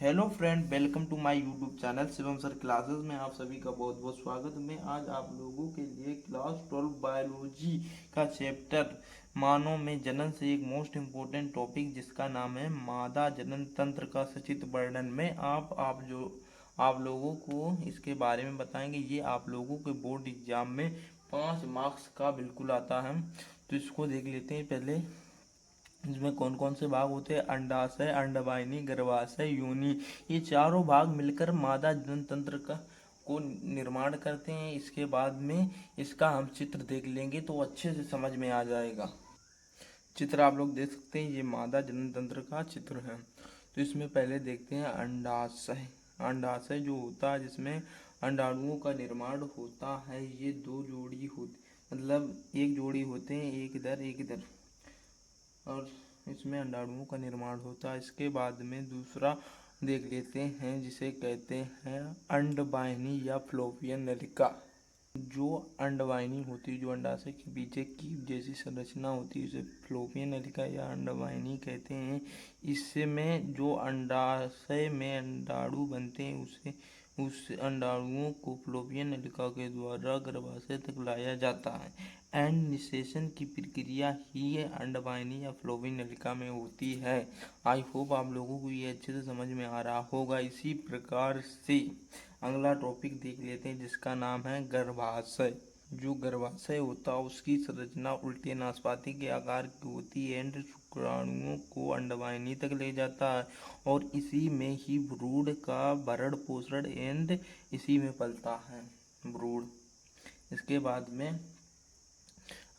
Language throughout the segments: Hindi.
Hello friend, welcome to my YouTube channel Shivam sir classes में आप सभी का बहुत बहुत स्वागत। मैं आज आप लोगों के लिए क्लास 12 बायोलॉजी का चैप्टर मानव में जनन से एक मोस्ट इम्पोर्टेंट टॉपिक जिसका नाम है मादा जनन तंत्र का सचित्र वर्णन में आप लोगों को इसके बारे में बताएंगे। ये आप लोगों के बोर्ड एग्जाम में 5 मार्क्स का बिल्कुल आता है। तो इसको देख लेते हैं पहले। इसमें कौन कौन से भाग होते हैं? अंडाशय, अंडवाहिनी, गर्भाशय, योनि। ये चारों भाग मिलकर मादा जनन तंत्र का को निर्माण करते हैं। इसके बाद में इसका हम चित्र देख लेंगे तो अच्छे से समझ में आ जाएगा। चित्र आप लोग देख सकते हैं, ये मादा जनन तंत्र का चित्र है। तो इसमें पहले देखते हैं अंडाशय। अंडाशय जो होता है जिसमें अंडाणुओं का निर्माण होता है। ये दो जोड़ी होती, मतलब एक जोड़ी होते हैं, एक इधर एक इधर, और इसमें अंडाणुओं का निर्माण होता है। इसके बाद में दूसरा देख लेते हैं जिसे कहते हैं अंडवाहिनी या फ्लोपियन नलिका। जो अंडवाहिनी होती है, जो अंडाशय के पीछे कीप जैसी संरचना होती है, उसे फ्लोपियन नलिका या अंडवाहिनी कहते हैं। इसमें जो अंडाशय में अंडाणु बनते हैं उस अंडाणुओं को फ्लोपियन नलिका के द्वारा गर्भाशय तक लाया जाता है। एंड निषेचन की प्रक्रिया ही अंडवाहिनी या फ्लोपियन नलिका में होती है। आई होप आप लोगों को ये अच्छे से समझ में आ रहा होगा। इसी प्रकार से अगला टॉपिक देख लेते हैं जिसका नाम है गर्भाशय। जो गर्भाशय होता है उसकी संरचना उल्टे नाशपाती के आकार की होती है। एंड शुक्राणुओं को अंडवाहिनी तक ले जाता है और इसी में ही भ्रूण का भरण पोषण एंड इसी में पलता है भ्रूण। इसके बाद में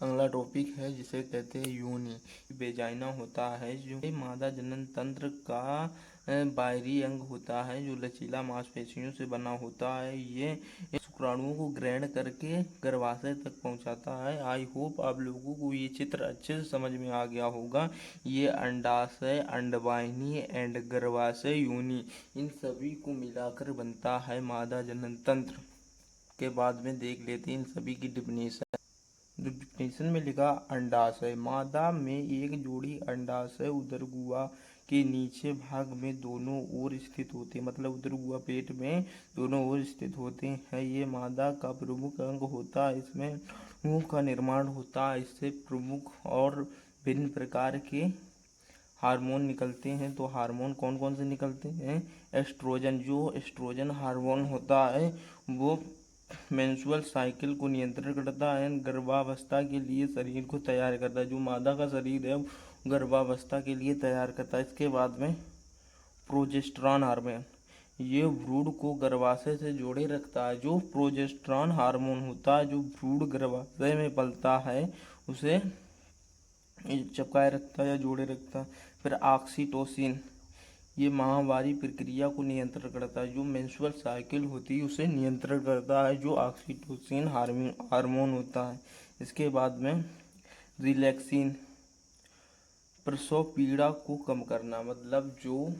अगला टॉपिक है जिसे कहते हैं योनि। वेजाइना होता है जो मादा जनन तंत्र का बाहरी अंग होता है, जो लचीला मांसपेशियों से बना होता है। ये शुक्राणुओं को ग्रहण करके गर्भाशय तक पहुंचाता है। आई होप आप लोगों को ये चित्र अच्छे से समझ में आ गया होगा। ये अंडाशय, अंडवाहिनी एंड गर्भाशय, योनि, इन सभी को मिलाकर बनता है मादा जनन तंत्र। के बाद में देख लेते हैं इन सभी की डिफिनेशन। डिफिनेशन में लिखा अंडाशय। मादा में एक जोड़ी अंडाशय उदर गुहा के नीचे भाग में दोनों ओर स्थित होते हैं, मतलब उदर गुहा पेट में दोनों ओर स्थित होते हैं। ये मादा का प्रमुख अंग होता है। इसमें मुंह का निर्माण होता है। इससे प्रमुख और भिन्न प्रकार के हार्मोन निकलते हैं। तो हार्मोन कौन कौन से निकलते हैं? एस्ट्रोजन। जो एस्ट्रोजन हार्मोन होता है वो मेंस्ट्रुअल साइकिल को नियंत्रण करता है। गर्भावस्था के लिए शरीर को तैयार करता है। जो मादा का शरीर है गर्भावस्था के लिए तैयार करता है। इसके बाद में प्रोजेस्टेरॉन हार्मोन, ये भ्रूण को गर्भाशय से जोड़े रखता है। जो प्रोजेस्टेरॉन हार्मोन होता है, जो भ्रूण गर्भाशय में पलता है उसे चिपकाए रखता है या जोड़े रखता है। फिर ऑक्सीटोसिन, ये माहवारी प्रक्रिया को नियंत्रण करता है। जो मेंस्ट्रुअल साइकिल होती है उसे नियंत्रण करता है, जो ऑक्सीटोसिन हार्मोन होता है। इसके बाद में रिलैक्सिन, प्रसव पीड़ा को कम करना, मतलब जो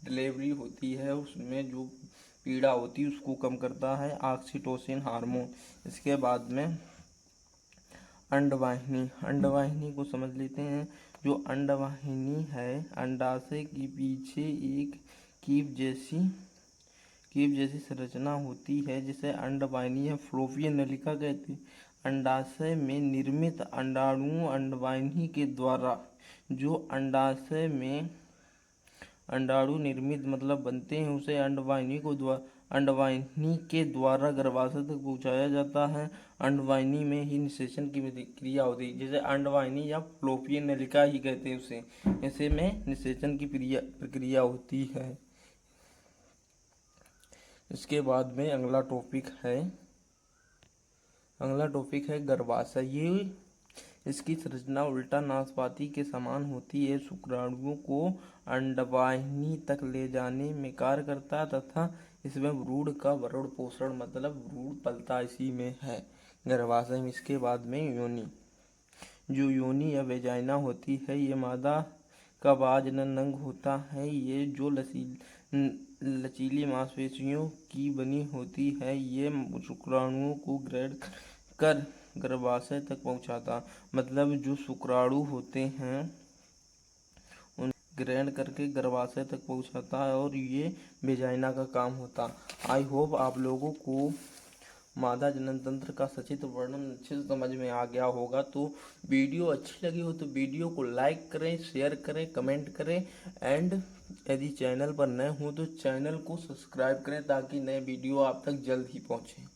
डिलीवरी होती है उसमें जो पीड़ा होती है उसको कम करता है ऑक्सीटोसिन हार्मोन। इसके बाद में अंडवाहिनी। अंडवाहिनी को समझ लेते हैं। जो अंडवाहिनी है, अंडाशय के पीछे एक कीप जैसी संरचना होती है जिसे अंडवाहिनी या फ्लोपियन नलिका कहते हैं। अंडाशय में निर्मित अंडाणु अंडवाहिनी के द्वारा, जो अंडाशय में अंडाणु निर्मित मतलब बनते हैं उसे अंडवाहिनी के द्वारा गर्भाशय तक पहुंचाया जाता है। अंडवाहिनी में ही निषेचन की क्रिया होती है, जैसे अंडवाहिनी या फ्लोपियन नलिका ही कहते हैं उसे। ऐसे में निषेचन की प्रक्रिया होती है। इसके बाद में अगला टॉपिक है गर्भाशय। ये इसकी संरचना उल्टा नाशपाती के समान होती है। शुक्राणुओं को अंडवाहिनी तक ले जाने में कार्य करता है तथा इसमें भ्रूण का भरण पोषण, मतलब भ्रूण पलता इसी में है, गर्भाशय में। इसके बाद में योनि। जो योनि या वेजाइना होती है ये मादा का बाह्यजनन अंग होता है। ये जो लचीली मांसपेशियों की बनी होती है। ये शुक्राणुओं को ग्रहण कर गर्भाशय तक पहुंचाता, मतलब जो शुक्राणु होते हैं ग्रहण करके गर्भाशय तक पहुंचाता है और ये वेजाइना का काम होता। आई होप आप लोगों को मादा जनन तंत्र का सचित्र वर्णन अच्छे से समझ में आ गया होगा। तो वीडियो अच्छी लगी हो तो वीडियो को लाइक करें, शेयर करें, कमेंट करें एंड यदि चैनल पर नए हो तो चैनल को सब्सक्राइब करें ताकि नए वीडियो आप तक जल्द ही पहुंचे।